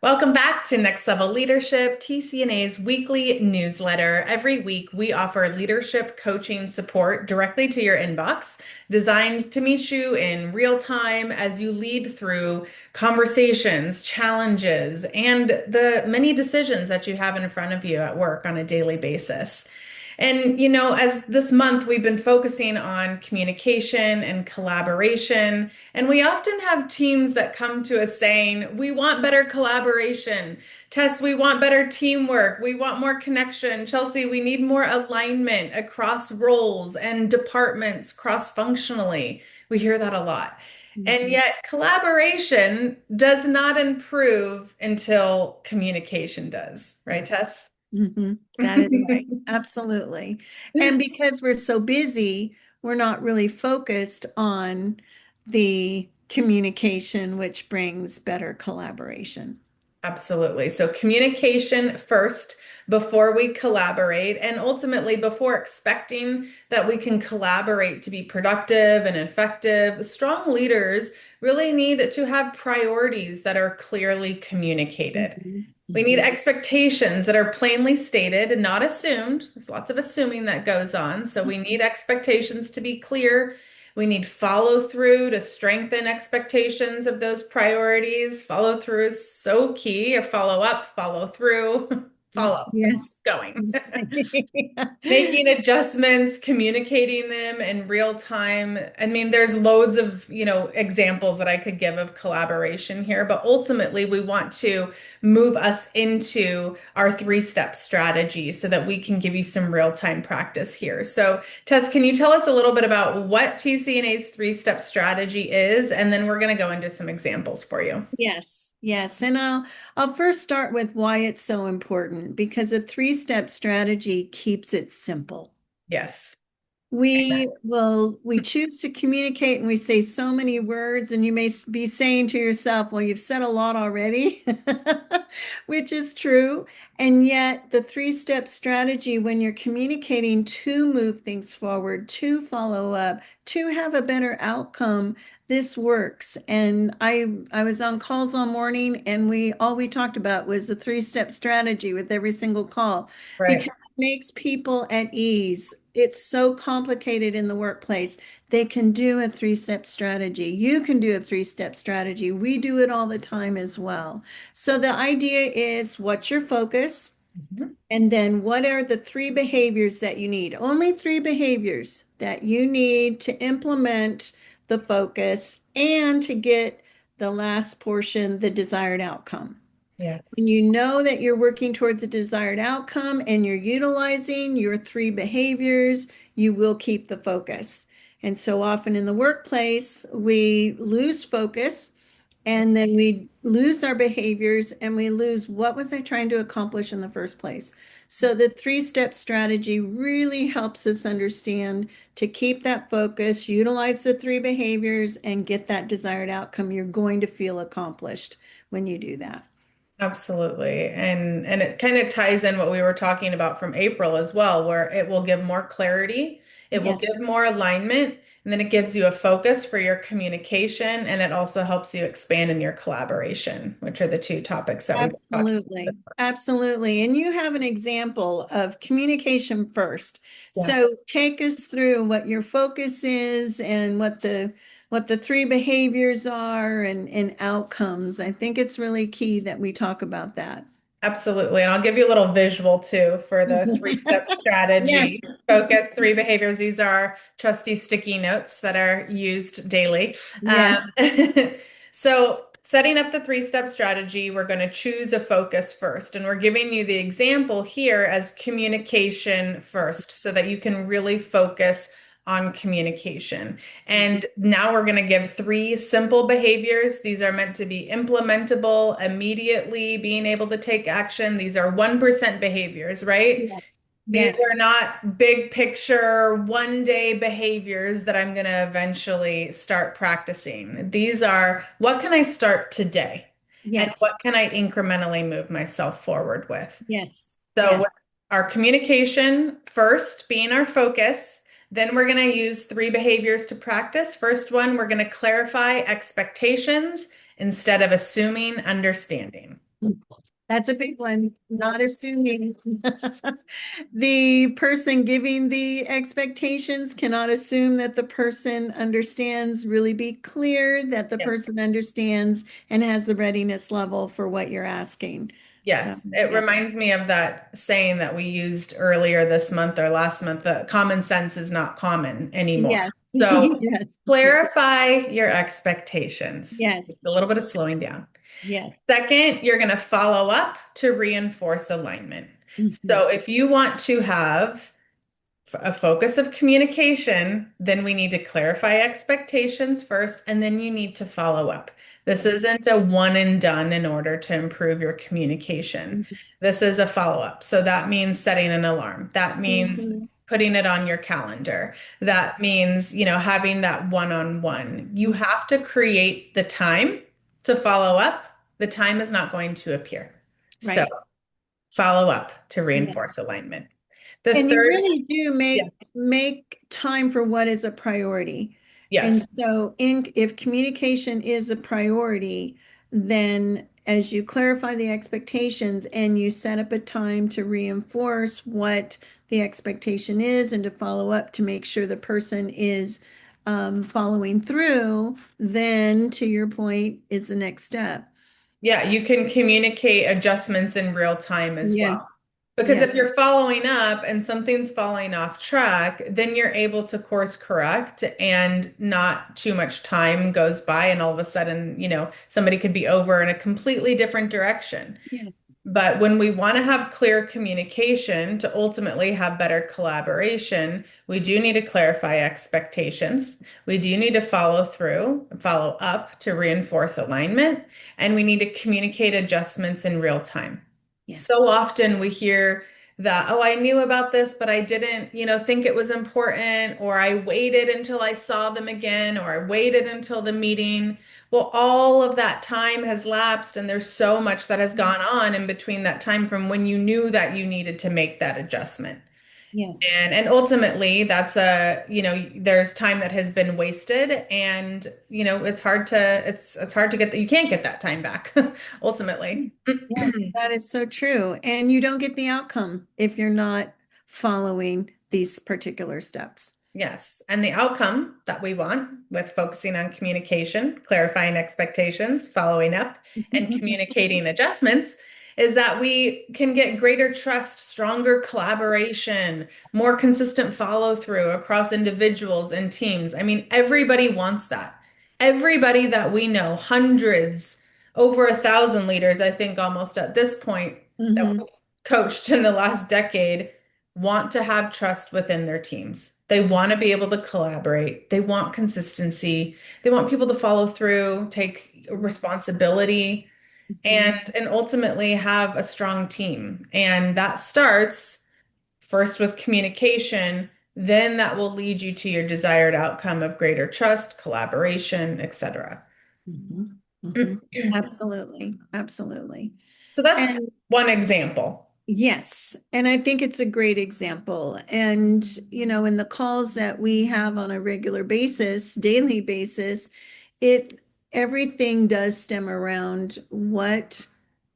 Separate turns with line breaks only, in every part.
Welcome back to Next Level Leadership, TC&A's weekly newsletter. Every week, we offer leadership coaching support directly to your inbox, designed to meet you in real time as you lead through conversations, challenges, and the many decisions that you have in front of you at work on a daily basis. And, as this month we've been focusing on communication and collaboration, and we often have teams that come to us saying, we want better collaboration. Tess, we want better teamwork. We want more connection. Chelsea, we need more alignment across roles and departments cross-functionally. We hear that a lot. And
Mhm.
yet, collaboration does not improve until communication does, right, Tess?
That is right. Absolutely. And because we're so busy, we're not really focused on the communication, which brings better collaboration.
Absolutely. So communication first before we collaborate, and ultimately before expecting that we can collaborate to be productive and effective. Strong leaders really need to have priorities that are clearly communicated.
Mhm.
We need
Mhm.
expectations that are plainly stated and not assumed. There's lots of assuming that goes on. So we need expectations to be clear. We need follow through to strengthen expectations of those priorities. Follow through is so key. A follow up, follow through, follow.
Yes.
Going. Making adjustments, communicating them in real time. I mean, there's loads of, examples that I could give of collaboration here, but ultimately we want to move us into our three-step strategy so that we can give you some real-time practice here. So, Tess, can you tell us a little bit about what TC&A's three-step strategy is? And then we're going to go into some examples for you.
Yes. Yes. And I'll first start with why it's so important because a three-step strategy keeps it simple.
Yes.
We choose to communicate and we say so many words, and you may be saying to yourself, well, you've said a lot already, which is true. And yet, the three-step strategy, when you're communicating to move things forward, to follow up, to have a better outcome, this works. And I was on calls all morning, and we all we talked about was a three-step strategy with every single call
Right.
because makes people at ease. It's so complicated in the workplace. They can do a three-step strategy. You can do a three-step strategy. We do it all the time as well. So the idea is what's your focus?
Mhm.
And then what are the three behaviors that you need? Only three behaviors that you need to implement the focus and to get the last portion, the desired outcome.
Yeah.
When you know that you're working towards a desired outcome and you're utilizing your three behaviors, you will keep the focus. And so often in the workplace, we lose focus and then we lose our behaviors and we lose what was I trying to accomplish in the first place. So the three-step strategy really helps us understand to keep that focus, utilize the three behaviors, and get that desired outcome you're going to feel accomplished when you do that.
Absolutely. And it kind of ties in what we were talking about from April as well, where it will give more clarity, it will
Yes.
give more alignment, and then it gives you a focus for your communication, and it also helps you expand in your collaboration, which are the two topics that we've talked about.
Absolutely. Absolutely. And you have an example of communication first.
Yeah.
So take us through what your focus is and what the three behaviors are and outcomes. I think it's really key that we talk about that.
Absolutely. And I'll give you a little visual too for the three-step
Yes.
strategy. Focus, three behaviors. These are trusty sticky notes that are used daily.
Yes.
So, setting up the three-step strategy, we're going to choose a focus first. And we're giving you the example here as communication first so that you can really focus on communication. And now we're going to give three simple behaviors. These are meant to be implementable immediately, being able to take action. These are 1% behaviors, right?
Yes.
These
Yes.
are not big picture, one day behaviors that I'm going to eventually start practicing. These are what can I start today? And
Yes.
what can I incrementally move myself forward with?
Yes.
So,
Yes.
with our communication first being our focus, then we're going to use three behaviors to practice. First one, we're going to clarify expectations instead of assuming understanding.
That's a big one. Not assuming. The person giving the expectations cannot assume that the person understands, really be clear that the
Yeah.
person understands and has the readiness level for what you're asking. So,
Yes, it
yeah.
reminds me of that saying that we used earlier this month or last month that common sense is not common anymore.
Yes.
So
Yes.
clarify your expectations.
Yes.
A little bit of slowing down.
Yes.
Second, you're going to follow up to reinforce alignment.
Mhm.
So if you want to have a focus of communication, then we need to clarify expectations first, and then you need to follow up. This
Yes.
isn't a one and done in order to improve your communication.
Mhm.
This is a follow up. So that means setting an alarm. That means
Mhm.
putting it on your calendar. That means, having that one-on-one. You have to create the time to follow up. The time is not going to appear. So
Right.
follow up to
Yeah.
reinforce alignment. The
And you
third,
really do
yeah,
make time for what is a priority. And
yes.
so if communication is a priority, then as you clarify the expectations and you set up a time to reinforce what the expectation is and to follow up to make sure the person is following through, then to your point is the next step.
Yeah, you can communicate adjustments in real time as
Yes,
well. Because
yes,
if you're following up and something's falling off track, then you're able to course correct and not too much time goes by and all of a sudden, somebody could be over in a completely different direction.
yes.
But when we want to have clear communication to ultimately have better collaboration, we do need to clarify expectations. We do need to follow up to reinforce alignment, and we need to communicate adjustments in real time.
Yes.
So often we hear that, oh, I knew about this, but I didn't, think it was important, or I waited until I saw them again, or I waited until the meeting. Well, all of that time has lapsed, and there's so much that has gone on in between that time from when you knew that you needed to make that adjustment.
Yes.
And ultimately, there's time that has been wasted, and it's hard to get that. You can't get that time back, ultimately.
Yes, that is so true. And you don't get the outcome if you're not following these particular steps.
Yes. And the outcome that we want with focusing on communication, clarifying expectations, following up, and communicating adjustments is that we can get greater trust, stronger collaboration, more consistent follow through across individuals and teams. I mean, everybody wants that. Everybody that we know, hundreds, over 1,000 leaders, I think almost at this point, that
Hmm.
we've coached in the last decade want to have trust within their teams. They want to be able to collaborate. They want consistency. They want people to follow through, take responsibility, and ultimately have a strong team. And that starts first with communication, then that will lead you to your desired outcome of greater trust, collaboration, etc.
Hmm.
So
hmm Absolutely. Absolutely.
that's
And
one example.
yes, and I think it's a great example. And, in the calls that we have on a regular basis, daily basis, it everything does stem around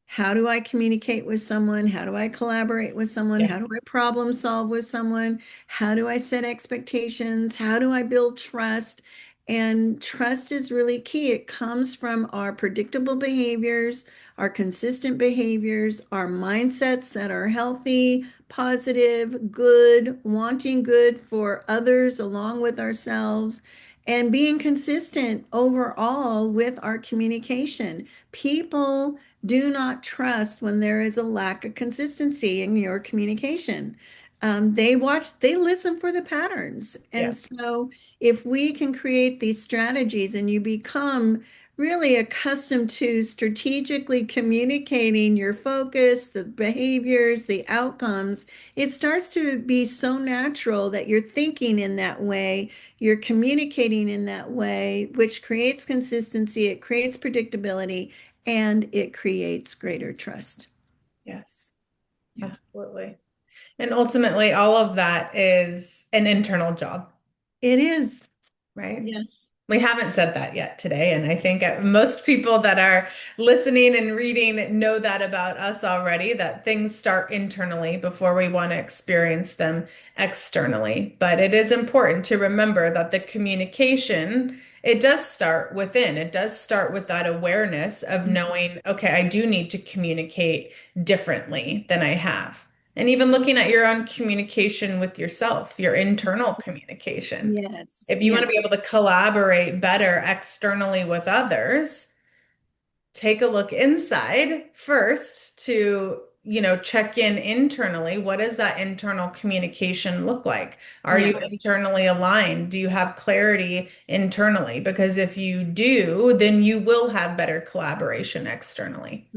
how do I communicate with someone? How do I collaborate with someone?
Yeah.
How do I problem solve with someone? How do I set expectations? How do I build trust? And trust is really key. It comes from our predictable behaviors, our consistent behaviors, our mindsets that are healthy, positive, good, wanting good for others along with ourselves, and being consistent overall with our communication. People do not trust when there is a lack of consistency in your communication. They listen for the patterns. And
Yeah.
so if we can create these strategies and you become really accustomed to strategically communicating your focus, the behaviors, the outcomes, it starts to be so natural that you're thinking in that way, you're communicating in that way, which creates consistency, it creates predictability, and it creates greater trust.
Yes,
Yeah.
absolutely. And ultimately, all of that is an internal job,
It is.
right?
Yes.
We haven't said that yet today, and I think most people that are listening and reading know that about us already, that things start internally before we want to experience them externally. But it is important to remember that the communication, it does start within. It does start with that awareness of knowing, okay, I do need to communicate differently than I have. And even looking at your own communication with yourself, your internal communication.
Yes,
If you want
yes.
to be able to collaborate better externally with others, take a look inside first to, check in internally. What does that internal communication look like? Are
Yeah.
you internally aligned? Do you have clarity internally? Because if you do, then you will have better collaboration externally.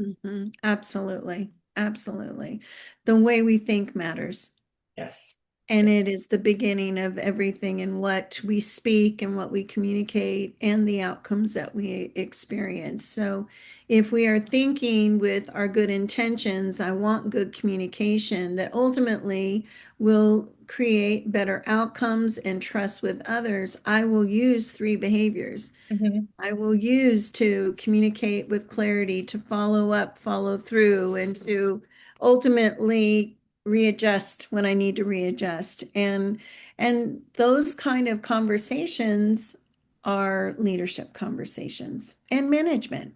Absolutely. Absolutely. The way we think matters.
Yes.
And it is the beginning of everything in what we speak and what we communicate and the outcomes that we experience. So, if we are thinking with our good intentions, I want good communication that ultimately will create better outcomes and trust with others, I will use three behaviors.
Mhm.
I will use to communicate with clarity, to follow up, follow through, and to ultimately readjust when I need to readjust. And those kind of conversations are leadership conversations and management.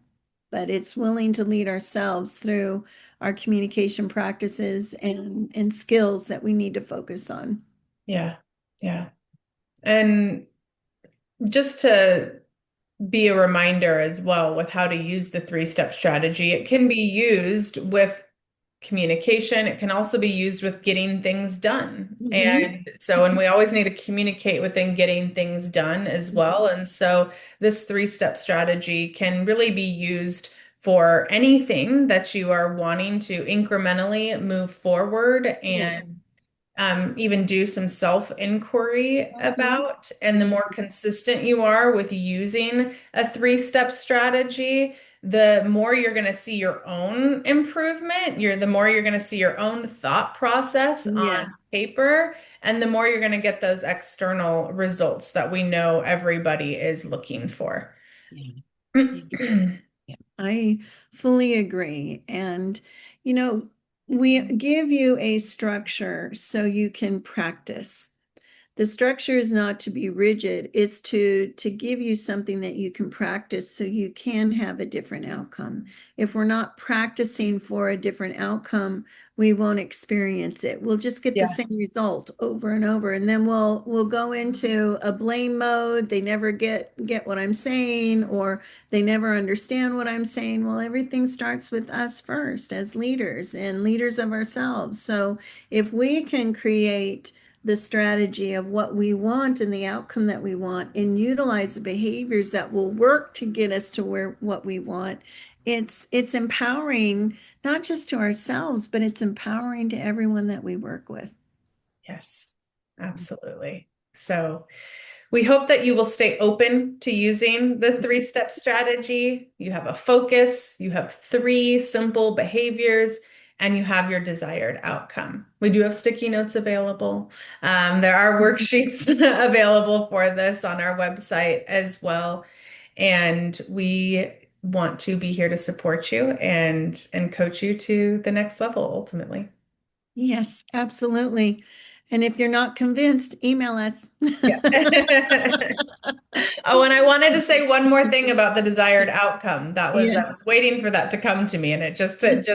But it's willing to lead ourselves through our communication practices and skills that we need to focus on.
Yeah. Yeah. And just to be a reminder as well with how to use the three-step strategy. It can be used with communication. It can also be used with getting things done.
Mhm.
And so, and we always need to communicate within getting things done as well. And so, this three-step strategy can really be used for anything that you are wanting to incrementally move forward
Yes.
and even do some self-inquiry
Mhm.
about. And the more consistent you are with using a three-step strategy, the more you're going to see your own improvement. The more you're going to see your own thought process on
Yeah.
paper, and the more you're going to get those external results that we know everybody is looking for.
Yeah. Yeah, I fully agree. And, you know, we give you a structure so you can practice. The structure is not to be rigid, it's to give you something that you can practice so you can have a different outcome. If we're not practicing for a different outcome, we won't experience it. We'll just get the
Yeah.
same result over and over, and then we'll go into a blame mode. They never get what I'm saying, or they never understand what I'm saying. Well, everything starts with us first as leaders and leaders of ourselves. So if we can create the strategy of what we want and the outcome that we want and utilize the behaviors that will work to get us to where what we want, it's empowering not just to ourselves, but it's empowering to everyone that we work with.
Yes, absolutely. So, we hope that you will stay open to using the three-step strategy. You have a focus, you have three simple behaviors, and you have your desired outcome. We do have sticky notes available. There are worksheets available for this on our website as well. And we want to be here to support you and coach you to the next level ultimately.
Yes, absolutely. And if you're not convinced, email us.
Yeah. Oh, and I wanted to say one more thing about the desired outcome. I
Yes.
was waiting for that to come to me and it just did.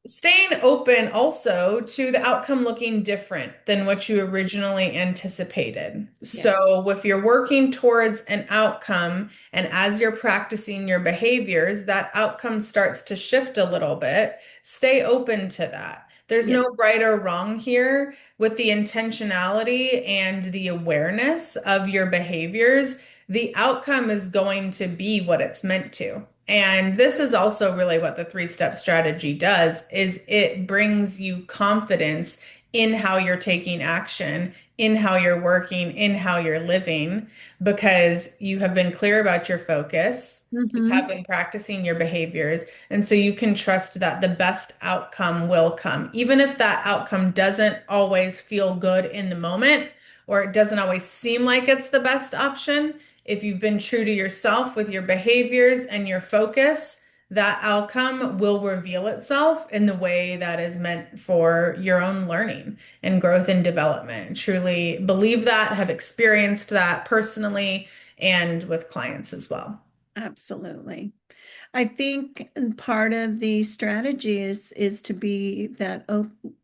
Staying open also to the outcome looking different than what you originally anticipated.
Yes.
So, if you're working towards an outcome and as you're practicing your behaviors, that outcome starts to shift a little bit, stay open to that. There's
Yes.
no right or wrong here with the intentionality and the awareness of your behaviors. The outcome is going to be what it's meant to. And this is also really what the three-step strategy does is it brings you confidence in how you're taking action, in how you're working, in how you're living, because you have been clear about your focus. You have
Hmm.
been practicing your behaviors. And so you can trust that the best outcome will come, even if that outcome doesn't always feel good in the moment or it doesn't always seem like it's the best option. If you've been true to yourself with your behaviors and your focus, that outcome will reveal itself in the way that is meant for your own learning and growth and development. Truly believe that, have experienced that personally and with clients as well.
Absolutely. I think part of the strategy is to be that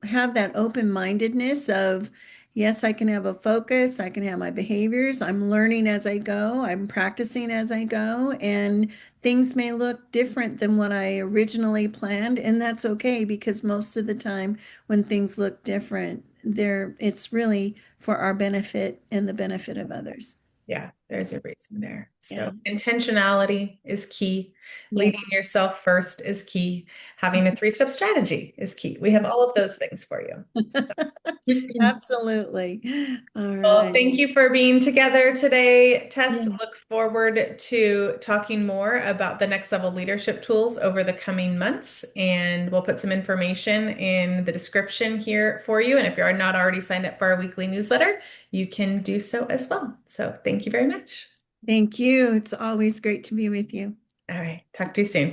have that open-mindedness of yes, I can have a focus, I can have my behaviors, I'm learning as I go, I'm practicing as I go, and things may look different than what I originally planned, and that's okay because most of the time when things look different, it's really for our benefit and the benefit of others.
Yeah, there's a reason there. So
Yeah.
intentionality is key.
Yeah.
Leading yourself first is key. Having a three-step strategy is key. We have all of those things for you.
Absolutely. All
Well,
right.
thank you for being together today, Tess.
Yeah.
Look forward to talking more about the next level leadership tools over the coming months. And we'll put some information in the description here for you. And if you are not already signed up for our weekly newsletter, you can do so as well. So thank you very much.
Thank you. It's always great to be with you.
All right. Talk to you soon.